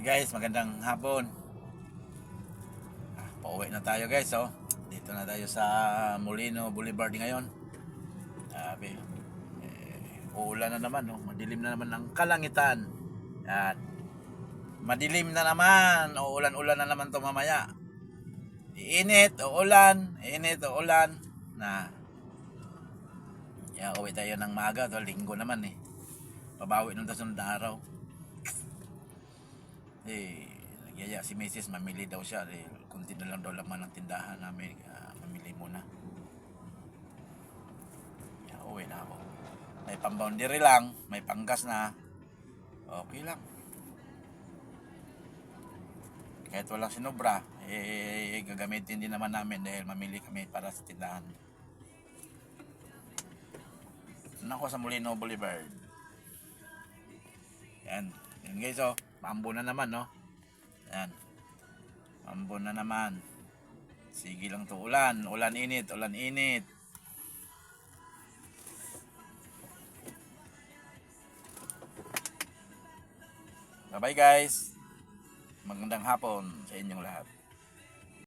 Hey guys, magandang hapon. Pauwi na tayo guys, oh. Dito na tayo sa Molino Boulevard ngayon. Sabi, uulan na naman, oh. Madilim na naman ang kalangitan. Yan. Madilim na naman, uulan-ulan na naman to mamaya. Init, uulan na. Yan, uwi tayo ng maaga, to linggo naman eh. Pabawi nung sunod na araw. Nagyaya si Mrs. mamili daw siya, kunti na lang daw laman ng tindahan namin, mamili muna. Uwi na ako. May pang-boundary lang, may panggas na, okay lang. Kahit walang sinubra, gagamitin din naman namin dahil mamili kami para sa tindahan. Ako sa Molino Boulevard. Yan guys, oh. Maambo na naman, no? Yan. Maambo na naman. Sige lang to, ulan init. Bye bye guys. Magandang hapon sa inyong lahat.